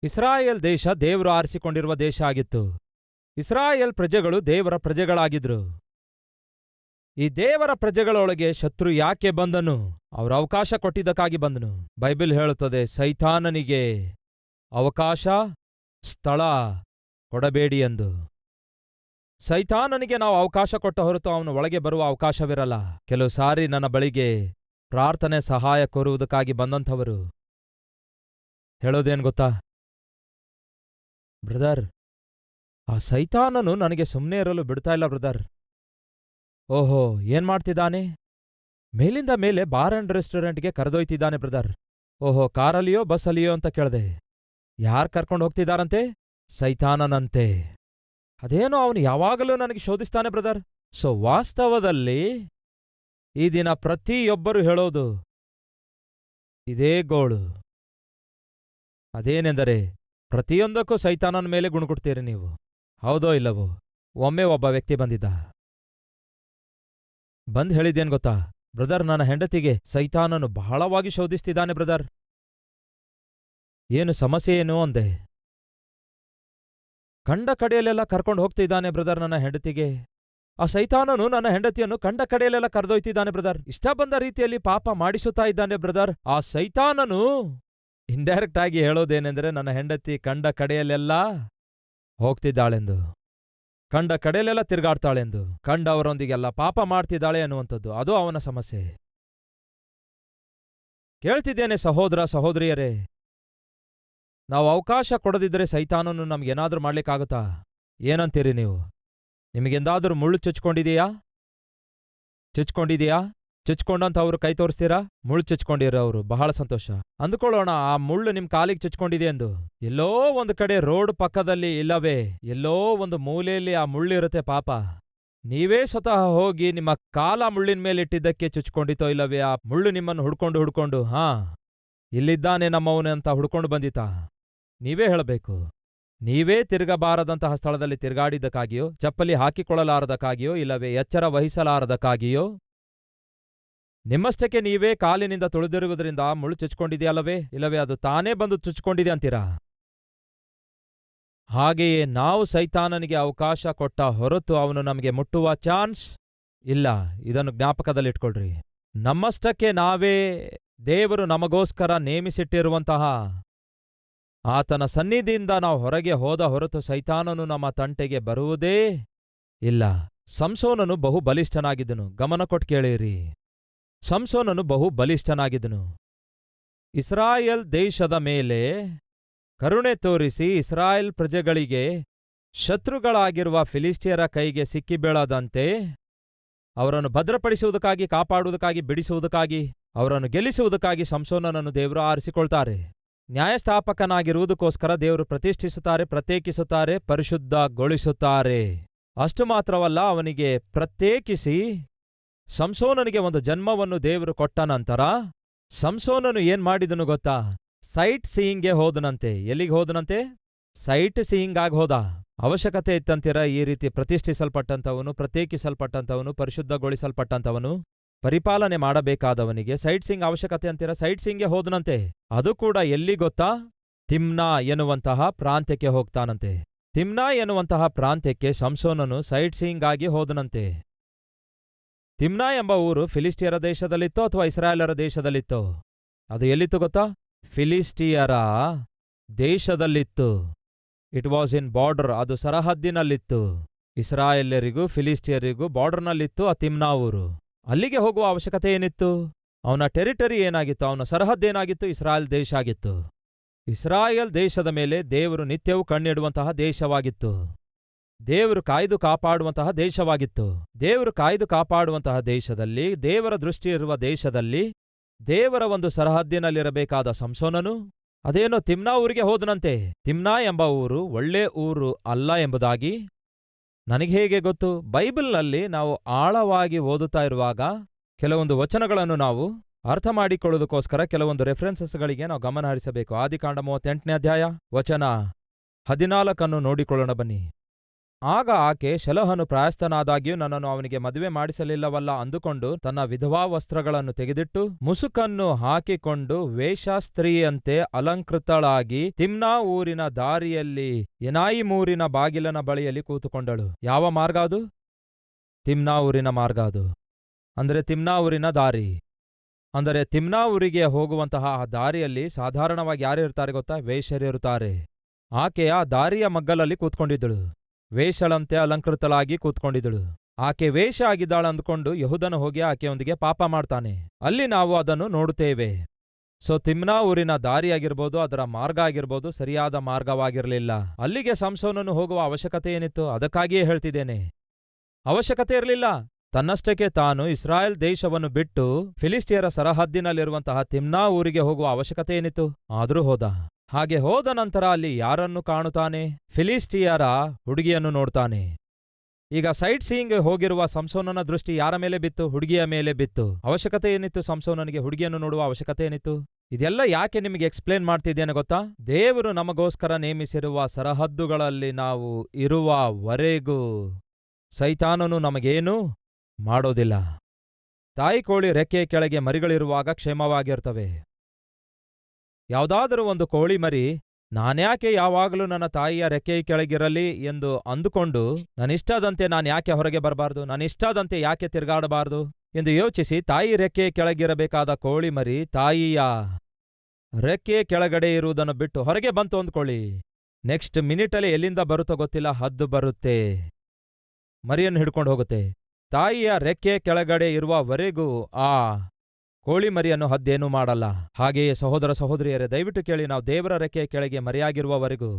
ಇಸ್ರಾಯೇಲ್ ದೇಶ ದೇವರು ಆರಿಸಿಕೊಂಡಿರುವ ದೇಶ ಆಗಿತ್ತು. ಇಸ್ರಾಯೇಲ್ ಪ್ರಜೆಗಳು ದೇವರ ಪ್ರಜೆಗಳಾಗಿದ್ರು. ಈ ದೇವರ ಪ್ರಜೆಗಳೊಳಗೆ ಶತ್ರು ಯಾಕೆ ಬಂದನು? ಅವರು ಅವಕಾಶ ಕೊಟ್ಟಿದ್ದಕ್ಕಾಗಿ ಬಂದನು. ಬೈಬಲ್ ಹೇಳುತ್ತದೆ, ಸೈತಾನನಿಗೆ ಅವಕಾಶ, ಸ್ಥಳ ಕೊಡಬೇಡಿ ಎಂದು. ಸೈತಾನನಿಗೆ ನಾವು ಅವಕಾಶ ಕೊಟ್ಟ ಹೊರತು ಅವನು ಒಳಗೆ ಬರುವ ಅವಕಾಶವಿರಲ್ಲ. ಕೆಲವು ಸಾರಿ ನನ್ನ ಬಳಿಗೆ ಪ್ರಾರ್ಥನೆ ಸಹಾಯ ಕೋರುವುದಕ್ಕಾಗಿ ಬಂದಂಥವರು ಹೇಳೋದೇನು ಗೊತ್ತಾ? ಬ್ರದರ್, ಆ ಸೈತಾನನು ನನಗೆ ಸುಮ್ಮನೆ ಇರಲು ಬಿಡ್ತಾ ಇಲ್ಲ ಬ್ರದರ್. ಓಹೋ, ಏನ್ ಮಾಡ್ತಿದ್ದಾನೆ? ಮೇಲಿಂದ ಮೇಲೆ ಬಾರ್ ಅಂಡ್ ರೆಸ್ಟೋರೆಂಟ್ಗೆ ಕರೆದೊಯ್ತಿದ್ದಾನೆ ಬ್ರದರ್. ಓಹೋ, ಕಾರಲ್ಲಿಯೋ ಬಸ್ಸಲ್ಲಿಯೋ ಅಂತ ಕೇಳ್ದೆ. ಯಾರ್ ಕರ್ಕೊಂಡು ಹೋಗ್ತಿದಾರಂತೆ? ಸೈತಾನನಂತೆ. ಅದೇನೋ ಅವನು ಯಾವಾಗಲೂ ನನಗೆ ಶೋಧಿಸ್ತಾನೆ ಬ್ರದರ್. ಸೊ ವಾಸ್ತವದಲ್ಲಿ ಈ ದಿನ ಪ್ರತಿಯೊಬ್ಬರು ಹೇಳೋದು ಇದೇ ಗೋಳು. ಅದೇನೆಂದರೆ, ಪ್ರತಿಯೊಂದಕ್ಕೂ ಸೈತಾನನ ಮೇಲೆ ಗುಣಗುಡ್ತೀರಿ ನೀವು. ಹೌದೋ ಇಲ್ಲವೋ? ಒಮ್ಮೆ ಒಬ್ಬ ವ್ಯಕ್ತಿ ಬಂದ್ ಹೇಳಿದ್ದೇನು ಗೊತ್ತಾ? ಬ್ರದರ್, ನನ್ನ ಹೆಂಡತಿಗೆ ಸೈತಾನನು ಬಹಳವಾಗಿ ಶೋಧಿಸ್ತಿದ್ದಾನೆ ಬ್ರದರ್. ಏನು ಸಮಸ್ಯೆ ಏನು ಅಂದೆ. ಕಂಡ ಕಡೆಯಲ್ಲೆಲ್ಲ ಕರ್ಕೊಂಡು ಹೋಗ್ತಿದ್ದಾನೆ ಬ್ರದರ್ ನನ್ನ ಹೆಂಡತಿಗೆ. ಆ ಸೈತಾನನು ನನ್ನ ಹೆಂಡತಿಯನ್ನು ಕಂಡ ಕಡೆಯಲ್ಲೆಲ್ಲ ಕರೆದೊಯ್ತಿದ್ದಾನೆ ಬ್ರದರ್. ಇಷ್ಟ ಬಂದ ರೀತಿಯಲ್ಲಿ ಪಾಪ ಮಾಡಿಸುತ್ತಾ ಇದ್ದಾನೆ ಬ್ರದರ್. ಆ ಸೈತಾನನು ಇಂಡೈರೆಕ್ಟ್ ಆಗಿ ಹೇಳೋದೇನೆಂದರೆ, ನನ್ನ ಹೆಂಡತಿ ಕಂಡ ಕಡೆಯಲ್ಲೆಲ್ಲ ಹೋಗ್ತಿದ್ದಾಳೆಂದು, ಕಂಡ ಕಡೆಯಲ್ಲೆಲ್ಲ ತಿರುಗಾಡ್ತಾಳೆಂದು, ಕಂಡವರೊಂದಿಗೆಲ್ಲ ಪಾಪ ಮಾಡ್ತಿದ್ದಾಳೆ ಅನ್ನುವಂಥದ್ದು. ಅದು ಅವನ ಸಮಸ್ಯೆ. ಕೇಳ್ತಿದ್ದೇನೆ ಸಹೋದರ ಸಹೋದರಿಯರೇ, ನಾವು ಅವಕಾಶ ಕೊಡದಿದ್ರೆ ಸೈತಾನನು ನಮ್ಗೇನಾದ್ರೂ ಮಾಡ್ಲಿಕ್ಕಾಗುತ್ತಾ? ಏನಂತೀರಿ ನೀವು? ನಿಮಗೆಂದಾದ್ರೂ ಮುಳ್ಳು ಚುಚ್ಕೊಂಡಿದೆಯಾ? ಚುಚ್ಕೊಂಡಂತ ಅವ್ರು ಕೈ ತೋರಿಸ್ತೀರಾ? ಮುಳ್ಳು ಚುಚ್ಕೊಂಡಿರೋರು ಬಹಳ ಸಂತೋಷ. ಅಂದುಕೊಳ್ಳೋಣ ಆ ಮುಳ್ಳು ನಿಮ್ ಕಾಲಿಗೆ ಚುಚ್ಕೊಂಡಿದೆ ಎಂದು. ಎಲ್ಲೋ ಒಂದು ಕಡೆ ರೋಡ್ ಪಕ್ಕದಲ್ಲಿ ಇಲ್ಲವೇ ಎಲ್ಲೋ ಒಂದು ಮೂಲೆಯಲ್ಲಿ ಆ ಮುಳ್ಳಿರುತ್ತೆ ಪಾಪ. ನೀವೇ ಸ್ವತಃ ಹೋಗಿ ನಿಮ್ಮ ಕಾಲ ಮುಳ್ಳಿನ ಮೇಲೆ ಇಟ್ಟಿದ್ದಕ್ಕೆ ಚುಚ್ಕೊಂಡಿತೋ ಇಲ್ಲವೇ ಆ ಮುಳ್ಳು ನಿಮ್ಮನ್ನು ಹುಡ್ಕೊಂಡು ಇಲ್ಲಿದ್ದಾನೆ ನಮ್ಮವನು ಅಂತ ಹುಡ್ಕೊಂಡು ಬಂದಿತಾ? ನೀವೇ ಹೇಳಬೇಕು. ನೀವೇ ತಿರುಗಬಾರದಂತಹ ಸ್ಥಳದಲ್ಲಿ ತಿರುಗಾಡಿದ್ದಕ್ಕಾಗಿಯೋ, ಚಪ್ಪಲಿ ಹಾಕಿಕೊಳ್ಳಲಾರದಕ್ಕಾಗಿಯೋ, ಇಲ್ಲವೇ ಎಚ್ಚರ ವಹಿಸಲಾರದಕ್ಕಾಗಿಯೋ, ನಿಮ್ಮಷ್ಟಕ್ಕೆ ನೀವೇ ಕಾಲಿನಿಂದ ತುಳಿದಿರುವುದರಿಂದ ಮುಳ್ಳು ಚುಚ್ಕೊಂಡಿದೆಯಲ್ಲವೇ, ಇಲ್ಲವೇ ಅದು ತಾನೇ ಬಂದು ಚುಚ್ಕೊಂಡಿದೆ ಅಂತೀರಾ? ಹಾಗೆಯೇ ನಾವು ಸೈತಾನನಿಗೆ ಅವಕಾಶ ಕೊಟ್ಟ ಹೊರತು ಅವನು ನಮಗೆ ಮುಟ್ಟುವ ಚಾನ್ಸ್ ಇಲ್ಲ. ಇದನ್ನು ಜ್ಞಾಪಕದಲ್ಲಿಟ್ಕೊಳ್ರಿ. ನಮ್ಮಷ್ಟಕ್ಕೆ ನಾವೇ ದೇವರು ನಮಗೋಸ್ಕರ ನೇಮಿಸಿಟ್ಟಿರುವಂತಹ ಆತನ ಸನ್ನಿಧಿಯಿಂದ ನಾವು ಹೊರಗೆ ಹೋದ ಹೊರತು ಸೈತಾನನು ನಮ್ಮ ತಂಟೆಗೆ ಬರುವುದೇ ಇಲ್ಲ. ಸಂಸೋನನು ಬಹು ಬಲಿಷ್ಠನಾಗಿದ್ದನು. ಗಮನ ಕೊಟ್ಟು ಕೇಳಿರಿ. ಸಂಸೋನನು ಬಹು ಬಲಿಷ್ಠನಾಗಿದ್ದನು. ಇಸ್ರಾಯೇಲ್ ದೇಶದ ಮೇಲೆ ಕರುಣೆ ತೋರಿಸಿ ಇಸ್ರಾಯೇಲ್ ಪ್ರಜೆಗಳಿಗೆ ಶತ್ರುಗಳಾಗಿರುವ ಫಿಲಿಸ್ಟಿಯರ ಕೈಗೆ ಸಿಕ್ಕಿಬೀಳದಂತೆ ಅವರನ್ನು ಭದ್ರಪಡಿಸುವುದಕ್ಕಾಗಿ, ಕಾಪಾಡುವುದಕ್ಕಾಗಿ, ಬಿಡಿಸುವುದಕ್ಕಾಗಿ, ಅವರನ್ನು ಗೆಲ್ಲಿಸುವುದಕ್ಕಾಗಿ ಸಂಸೋನನನ್ನು ದೇವರು ಆರಿಸಿಕೊಳ್ತಾರೆ. ನ್ಯಾಯಸ್ಥಾಪಕನಾಗಿರುವುದಕ್ಕೋಸ್ಕರ ದೇವರು ಪ್ರತಿಷ್ಠಿಸುತ್ತಾರೆ, ಪ್ರತ್ಯೇಕಿಸುತ್ತಾರೆ, ಪರಿಶುದ್ಧಗೊಳಿಸುತ್ತಾರೆ. ಅಷ್ಟು ಮಾತ್ರವಲ್ಲ, ಅವನಿಗೆ ಪ್ರತ್ಯೇಕಿಸಿ ಸಂಸೋನನಿಗೆ ಒಂದು ಜನ್ಮವನ್ನು ದೇವರು ಕೊಟ್ಟ ನಂತರ ಸಂಸೋನನು ಏನ್ ಮಾಡಿದನು ಗೊತ್ತಾ? ಸೈಟ್ ಸೀಯಿಂಗ್ಗೆ ಹೋದನಂತೆ. ಎಲ್ಲಿಗೆ ಹೋದನಂತೆ? ಸೈಟ್ ಸೀಯಿಂಗ್ ಆಗಿ ಹೋದ. ಅವಶ್ಯಕತೆ ಇತ್ತಂತೀರ ಈ ರೀತಿ ಪ್ರತಿಷ್ಠಿಸಲ್ಪಟ್ಟಂಥವನು, ಪ್ರತ್ಯೇಕಿಸಲ್ಪಟ್ಟಂಥವನು, ಪರಿಶುದ್ಧಗೊಳಿಸಲ್ಪಟ್ಟಂಥವನು, ಪರಿಪಾಲನೆ ಮಾಡಬೇಕಾದವನಿಗೆ ಸೈಟ್ ಸೀಯಿಂಗ್ ಅವಶ್ಯಕತೆ ಅಂತೀರ? ಸೈಟ್ ಸೀಯಿಂಗ್ಗೆ ಹೋದನಂತೆ. ಅದು ಕೂಡ ಎಲ್ಲಿ ಗೊತ್ತಾ? ತಿಮ್ನಾ ಎನ್ನುವಂತಹ ಪ್ರಾಂತ್ಯಕ್ಕೆ ಹೋಗ್ತಾನಂತೆ. ತಿಮ್ನಾ ಎನ್ನುವಂತಹ ಪ್ರಾಂತ್ಯಕ್ಕೆ ಸಂಸೋನನು ಸೈಟ್ ಸೀಯಿಂಗ್ ಆಗಿ ಹೋದನಂತೆ. ತಿಮ್ನಾ ಎಂಬ ಊರು ಫಿಲಿಸ್ಟಿಯರ ದೇಶದಲ್ಲಿತ್ತೋ ಅಥವಾ ಇಸ್ರಾಯೇಲರ ದೇಶದಲ್ಲಿತ್ತೋ? ಅದು ಎಲ್ಲಿತ್ತು ಗೊತ್ತಾ? ಫಿಲಿಸ್ಟಿಯರ ದೇಶದಲ್ಲಿತ್ತು. It was in border. ಅದು ಸರಹದ್ದಿನಲ್ಲಿತ್ತು. ಇಸ್ರಾಯೇಲ್ಯರಿಗೂ ಫಿಲಿಸ್ಟಿಯರಿಗೂ ಬಾರ್ಡರ್ನಲ್ಲಿತ್ತು ಆ ತಿಮ್ನಾ ಊರು. ಅಲ್ಲಿಗೆ ಹೋಗುವ ಅವಶ್ಯಕತೆ ಏನಿತ್ತು? ಅವನ ಟೆರಿಟರಿ ಏನಾಗಿತ್ತು? ಅವನ ಸರಹದ್ದೇನಾಗಿತ್ತು? ಇಸ್ರಾಯೇಲ್ ದೇಶ ಆಗಿತ್ತು. ಇಸ್ರಾಯೇಲ್ ದೇಶದ ಮೇಲೆ ದೇವರು ನಿತ್ಯವೂ ಕಣ್ಣಿಡುವಂತಹ ದೇಶವಾಗಿತ್ತು. ದೇವರು ಕಾಯ್ದು ಕಾಪಾಡುವಂತಹ ದೇಶವಾಗಿತ್ತು. ದೇವರು ಕಾಯ್ದು ಕಾಪಾಡುವಂತಹ ದೇಶದಲ್ಲಿ, ದೇವರ ದೃಷ್ಟಿ ಇರುವ ದೇಶದಲ್ಲಿ, ದೇವರ ಒಂದು ಸರಹದ್ದಿನಲ್ಲಿರಬೇಕಾದ ಸಂಸೋನನು ಅದೇನೋ ತಿಮ್ನಾ ಊರಿಗೆ ಹೋದನಂತೆ. ತಿಮ್ನಾ ಎಂಬ ಊರು ಒಳ್ಳೆ ಊರು ಅಲ್ಲ ಎಂಬುದಾಗಿ ನನಗೆ ಹೇಗೆ ಗೊತ್ತು? ಬೈಬಲ್ನಲ್ಲಿ ನಾವು ಆಳವಾಗಿ ಓದುತ್ತಾ ಇರುವಾಗ ಕೆಲವೊಂದು ವಚನಗಳನ್ನು ನಾವು ಅರ್ಥ ಮಾಡಿಕೊಳ್ಳೋದಕ್ಕೋಸ್ಕರ ಕೆಲವೊಂದು ರೆಫರೆನ್ಸಸ್ಗಳಿಗೆ ನಾವು ಗಮನ ಹರಿಸಬೇಕು. ಆದಿಕಾಂಡ 38ನೇ ಅಧ್ಯಾಯ ವಚನ 14 ನೋಡಿಕೊಳ್ಳೋಣ ಬನ್ನಿ. ಆಗ ಆಕೆ ಶೆಲಹನು ಪ್ರಾಯಸ್ಥನಾದಾಗ್ಯೂ ನನ್ನನ್ನು ಅವನಿಗೆ ಮದುವೆ ಮಾಡಿಸಲಿಲ್ಲವಲ್ಲ ಅಂದುಕೊಂಡು ತನ್ನ ವಿಧವಾ ವಸ್ತ್ರಗಳನ್ನು ತೆಗೆದಿಟ್ಟು ಮುಸುಕನ್ನು ಹಾಕಿಕೊಂಡು ವೇಶ್ಯಾಸ್ತ್ರೀಯಂತೆ ಅಲಂಕೃತಳಾಗಿ ತಿಮ್ನಾ ಊರಿನ ದಾರಿಯಲ್ಲಿ ಎನಾಯಿಮೂರಿನ ಬಾಗಿಲನ ಬಳಿಯಲ್ಲಿ ಕೂತುಕೊಂಡಳು. ಯಾವ ಮಾರ್ಗ ಅದು? ತಿಮ್ನಾ ಊರಿನ ಮಾರ್ಗ ಅದು. ಅಂದರೆ ತಿಮ್ನಾ ಊರಿನ ದಾರಿ. ಅಂದರೆ ತಿಮ್ನಾ ಊರಿಗೆ ಹೋಗುವಂತಹ ಆ ದಾರಿಯಲ್ಲಿ ಸಾಧಾರಣವಾಗಿ ಯಾರಿರ್ತಾರೆ ಗೊತ್ತಾ? ವೇಶ್ಯರಿರುತ್ತಾರೆ. ಆಕೆ ಆ ದಾರಿಯ ಮಗ್ಗಲಲ್ಲಿ ಕೂತ್ಕೊಂಡಿದ್ದಳು. ವೇಷಳಂತೆ ಅಲಂಕೃತಳಾಗಿ ಕೂತ್ಕೊಂಡಿದ್ದಳು. ಆಕೆ ವೇಷ ಆಗಿದ್ದಾಳ ಅಂದುಕೊಂಡು ಯೆಹೂದನು ಹೋಗಿ ಆಕೆಯೊಂದಿಗೆ ಪಾಪ ಮಾಡ್ತಾನೆ. ಅಲ್ಲಿ ನಾವು ಅದನ್ನು ನೋಡುತ್ತೇವೆ. ಸೊ ತಿಮ್ನಾ ಊರಿನ ದಾರಿಯಾಗಿರ್ಬೋದು, ಅದರ ಮಾರ್ಗ ಆಗಿರ್ಬೋದು, ಸರಿಯಾದ ಮಾರ್ಗವಾಗಿರಲಿಲ್ಲ. ಅಲ್ಲಿಗೆ ಸಂಸೋನನು ಹೋಗುವ ಅವಶ್ಯಕತೆ ಏನಿತ್ತು? ಅದಕ್ಕಾಗಿಯೇ ಹೇಳ್ತಿದ್ದೇನೆ, ಅವಶ್ಯಕತೆ ಇರಲಿಲ್ಲ. ತನ್ನಷ್ಟಕ್ಕೆ ತಾನು ಇಸ್ರಾಯೇಲ್ ದೇಶವನ್ನು ಬಿಟ್ಟು ಫಿಲಿಸ್ಟಿಯರ ಸರಹದ್ದಿನಲ್ಲಿರುವಂತಹ ತಿಮ್ನಾ ಊರಿಗೆ ಹೋಗುವ ಅವಶ್ಯಕತೆ ಏನಿತ್ತು? ಆದರೂ ಹೋದ. ಹಾಗೆ ಹೋದ ನಂತರ ಅಲ್ಲಿ ಯಾರನ್ನು ಕಾಣುತ್ತಾನೆ? ಫಿಲಿಸ್ಟಿಯರ ಹುಡುಗಿಯನ್ನು ನೋಡ್ತಾನೆ. ಈಗ ಸೈಟ್ ಸೀಯಿಂಗ್ ಹೋಗಿರುವ ಸಂಸೋನನ ದೃಷ್ಟಿ ಯಾರ ಮೇಲೆ ಬಿತ್ತು? ಹುಡುಗಿಯ ಮೇಲೆ ಬಿತ್ತು. ಅವಶ್ಯಕತೆ ಏನಿತ್ತು ಸಂಸೋನನಿಗೆ? ಹುಡುಗಿಯನ್ನು ನೋಡುವ ಅವಶ್ಯಕತೆ ಏನಿತ್ತು? ಇದೆಲ್ಲ ಯಾಕೆ ನಿಮಗೆ ಎಕ್ಸ್ಪ್ಲೇನ್ ಮಾಡ್ತಿದ್ದೇನೆ ಗೊತ್ತಾ? ದೇವರು ನಮಗೋಸ್ಕರ ನೇಮಿಸಿರುವ ಸರಹದ್ದುಗಳಲ್ಲಿ ನಾವು ಇರುವವರೆಗೂ ಸೈತಾನನು ನಮಗೇನೂ ಮಾಡೋದಿಲ್ಲ. ತಾಯಿ ಕೋಳಿ ರೆಕ್ಕೆಯ ಕೆಳಗೆ ಮರಿಗಳಿರುವಾಗ ಕ್ಷೇಮವಾಗಿರ್ತವೆ. ಯಾವುದಾದರೂ ಒಂದು ಕೋಳಿ ಮರಿ ನಾನ್ಯಾಕೆ ಯಾವಾಗಲೂ ನನ್ನ ತಾಯಿಯ ರೆಕ್ಕೆಯ ಕೆಳಗಿರಲಿ ಎಂದು ಅಂದುಕೊಂಡು ನನ್ನಿಷ್ಟದಂತೆ ನಾನ್ಯಾಕೆ ಹೊರಗೆ ಬರಬಾರ್ದು, ನನ್ನಿಷ್ಟದಂತೆ ಯಾಕೆ ತಿರುಗಾಡಬಾರ್ದು ಎಂದು ಯೋಚಿಸಿ ತಾಯಿ ರೆಕ್ಕೆಯ ಕೆಳಗಿರಬೇಕಾದ ಕೋಳಿ ಮರಿ ತಾಯಿಯ ರೆಕ್ಕೆಯ ಕೆಳಗಡೆ ಇರುವುದನ್ನು ಬಿಟ್ಟು ಹೊರಗೆ ಬಂತು ಅಂದ್ಕೊಳ್ಳಿ. ನೆಕ್ಸ್ಟ್ ಮಿನಿಟಲ್ಲಿ ಎಲ್ಲಿಂದ ಬರುತ್ತೋ ಗೊತ್ತಿಲ್ಲ, ಹದ್ದು ಬರುತ್ತೆ, ಮರಿಯನ್ನು ಹಿಡ್ಕೊಂಡು ಹೋಗುತ್ತೆ. ತಾಯಿಯ ರೆಕ್ಕೆ ಕೆಳಗಡೆ ಇರುವವರೆಗೂ ಆ ಕೋಳಿ ಮರಿಯನ್ನು ಹದ್ದೇನೂ ಮಾಡಲ್ಲ. ಹಾಗೆಯೇ ಸಹೋದರ ಸಹೋದರಿಯರೇ, ದಯವಿಟ್ಟು ಕೇಳಿ, ನಾವು ದೇವರ ರೆಕ್ಕೆಯ ಕೆಳಗೆ ಮರೆಯಾಗಿರುವವರೆಗೂ